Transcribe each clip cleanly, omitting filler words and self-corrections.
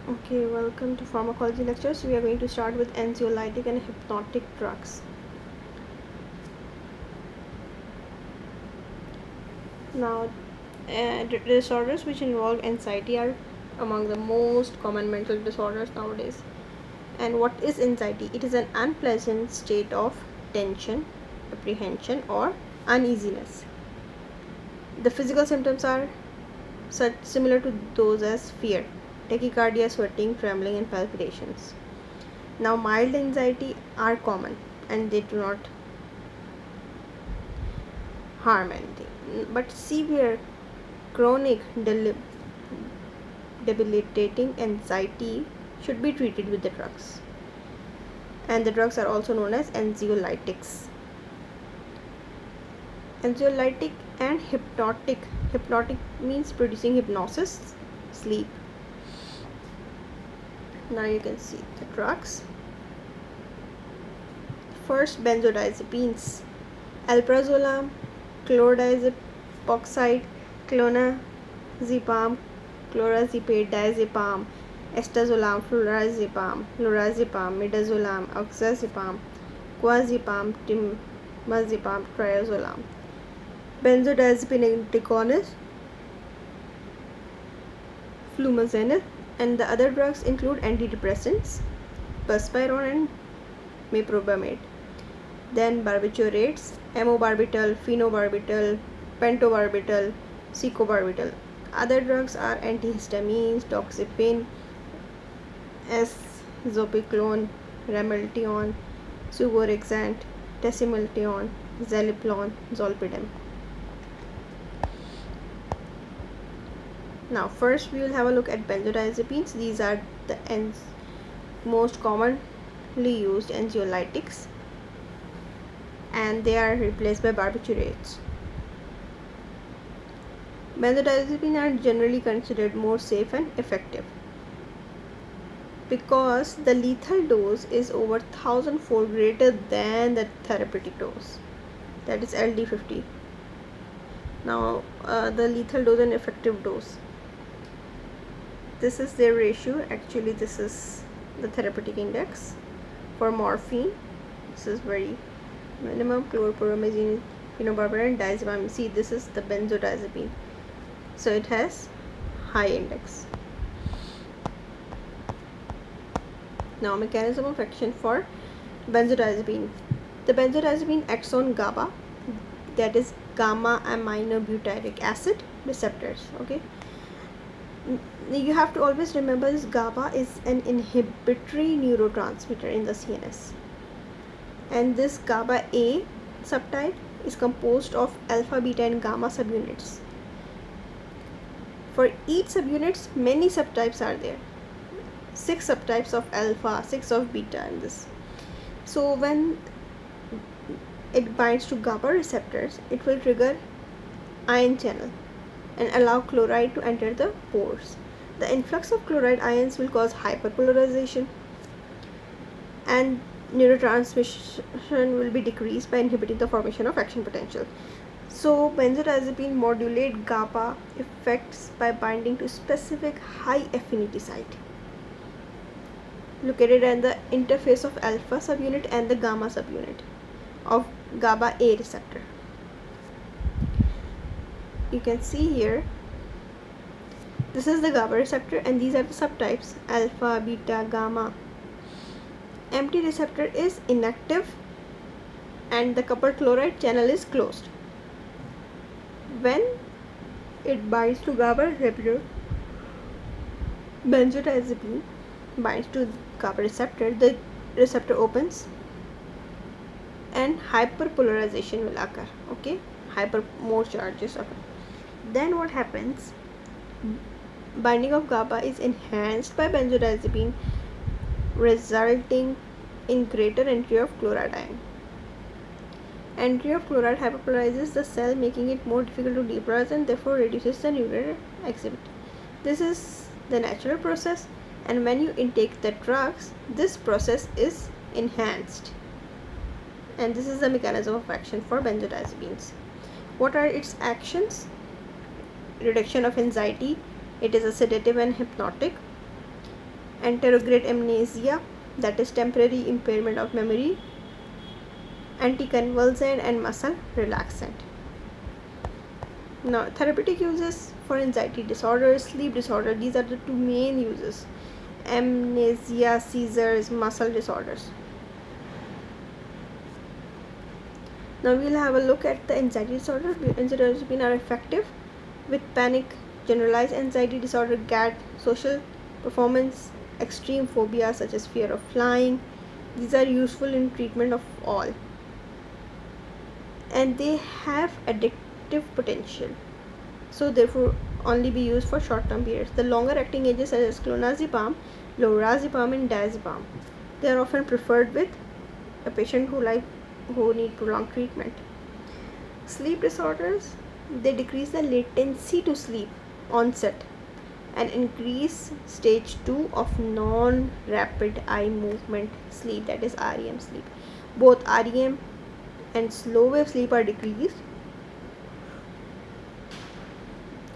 Okay, welcome to Pharmacology Lectures. We are going to start with anxiolytic and hypnotic drugs. Now, disorders which involve anxiety are among the most common mental disorders nowadays. And what is anxiety? It is an unpleasant state of tension, apprehension, or uneasiness. The physical symptoms are such similar to those as fear, tachycardia, sweating, trembling, and palpitations. Now, mild anxiety are common and they do not harm anything, but severe chronic debilitating anxiety should be treated with the drugs, and the drugs are also known as anxiolytics. Anxiolytic and hypnotic means producing hypnosis, sleep. Now you can see the drugs. First, benzodiazepines: alprazolam, chlordiazepoxide, clonazepam, chlorazepate, diazepam, estazolam, flurazepam, lorazepam, midazolam, oxazepam, quazepam, temazepam, triazolam. Benzodiazepine antagonist, flumazenil, and the other drugs include antidepressants, buspirone and meprobamate. Then barbiturates: amobarbital, phenobarbital, pentobarbital, secobarbital. Other drugs are antihistamines, doxepin, azopiclone, ramelteon, suvorexant, decimilteon, zaleplon, zolpidem. Now first we will have a look at benzodiazepines. These are the most commonly used anxiolytics, and they are replaced by barbiturates. Benzodiazepines are generally considered more safe and effective because the lethal dose is over 1000-fold greater than the therapeutic dose, that is LD50. Now the lethal dose and effective dose, this is their ratio. Actually, this is the therapeutic index. For morphine, this is very minimum. Chlorpromazine, phenobarbital, diazepam. See, this is the benzodiazepine, so it has high index. Now, mechanism of action for benzodiazepine. The benzodiazepine acts on GABA, that is gamma aminobutyric acid receptors. Okay, you have to always remember this: GABA is an inhibitory neurotransmitter in the CNS, and this GABA A subtype is composed of alpha, beta, and gamma subunits. For each subunits, many subtypes are there. 6 subtypes of alpha, 6 of beta, and this. So when it binds to GABA receptors, it will trigger ion channel and allow chloride to enter the pores. The influx of chloride ions will cause hyperpolarization, and neurotransmission will be decreased by inhibiting the formation of action potential. So benzodiazepine modulate GABA effects by binding to specific high affinity site located at the interface of alpha subunit and the gamma subunit of GABA A receptor. You can see here, this is the GABA receptor and these are the subtypes: alpha, beta, gamma. Empty receptor is inactive and the coupled chloride channel is closed. When it binds to GABA receptor, benzodiazepine binds to GABA receptor, the receptor opens and hyperpolarization will occur. Okay, more charges occur. Then what happens? Binding of GABA is enhanced by benzodiazepine, resulting in greater entry of chloride ion. Entry of chloride hyperpolarizes the cell, making it more difficult to depolarize and therefore reduces the nuclear activity. This is the natural process, and when you intake the drugs, this process is enhanced. And this is the mechanism of action for benzodiazepines. What are its actions? Reduction of anxiety. It is a sedative and hypnotic. anterograde amnesia, that is temporary impairment of memory, anticonvulsant and muscle relaxant. Now, therapeutic uses for anxiety disorders, sleep disorder, these are the two main uses. Amnesia, seizures, muscle disorders. Now we'll have a look at the anxiety disorder. Benzodiazepines are effective with panic, generalized anxiety disorder, GAD, social performance, extreme phobia such as fear of flying. These are useful in treatment of all, and they have addictive potential, so therefore only be used for short-term periods. The longer acting agents such as clonazepam, lorazepam and diazepam, they are often preferred with a patient who need prolonged treatment. Sleep disorders, they decrease the latency to sleep onset and increase stage 2 of non-rapid eye movement sleep, that is REM sleep. Both REM and slow wave sleep are decreased,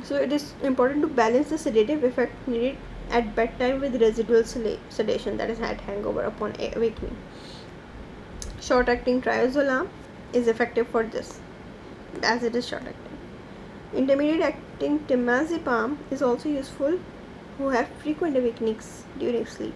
so it is important to balance the sedative effect needed at bedtime with residual sedation, that is night hangover upon awakening. Short acting triazolam is effective for this, as it is short acting. Intermediate acting temazepam is also useful who have frequent awakenings during sleep.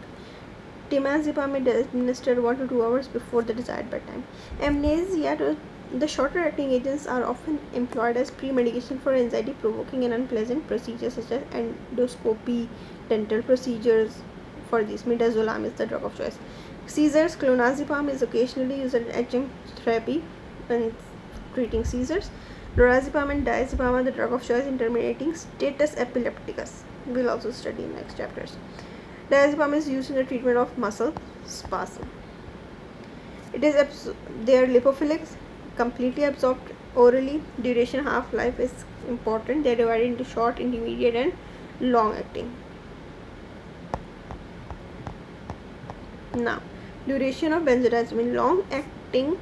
Temazepam is administered 1 to 2 hours before the desired bedtime. Amnesia, the shorter acting agents are often employed as pre-medication for anxiety provoking and unpleasant procedures such as endoscopy, dental procedures. For these, midazolam is the drug of choice. Seizures, clonazepam is occasionally used as adjunct therapy when treating seizures. Lorazepam and diazepam are the drug of choice in terminating status epilepticus. We will also study in next chapters. Diazepam is used in the treatment of muscle spasm. They are lipophilic, completely absorbed orally. Duration, half-life is important. They are divided into short, intermediate and long acting. Now, duration of benzodiazepine, long acting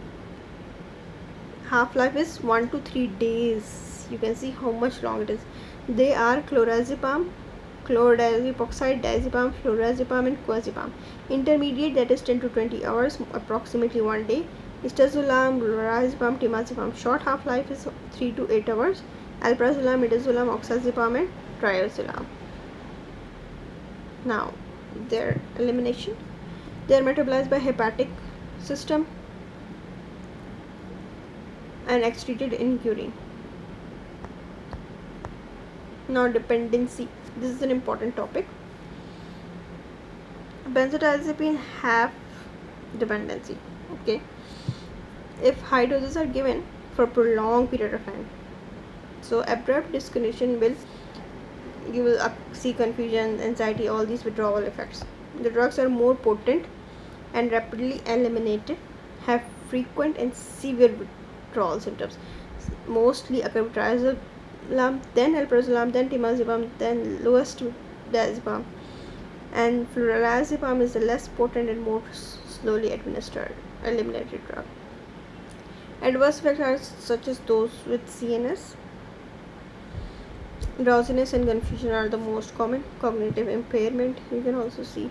half-life is 1 to 3 days. You can see how much long it is. They are clorazepam, chlordiazepoxide, diazepam, flurazepam and quazepam. Intermediate, that is 10 to 20 hours, approximately 1 day. Istazolam, lorazepam, temazepam. Short half-life is 3 to 8 hours. Alprazolam, midazolam, oxazepam and triazolam. Now, their elimination. They are metabolized by hepatic system and excreted in urine. Now, dependency. This is an important topic. Benzodiazepine have dependency. Okay, if high doses are given for prolonged period of time, so abrupt discontinuation you will see confusion, anxiety, all these withdrawal effects. The drugs are more potent and rapidly eliminated, have frequent and severe withdrawal symptoms. Mostly occur with triazolam, then alprazolam, then temazepam, then lowest diazepam, and flurazepam is the less potent and more slowly administered eliminated drug. Adverse effects are such as those with CNS. Drowsiness and confusion are the most common. Cognitive impairment, you can also see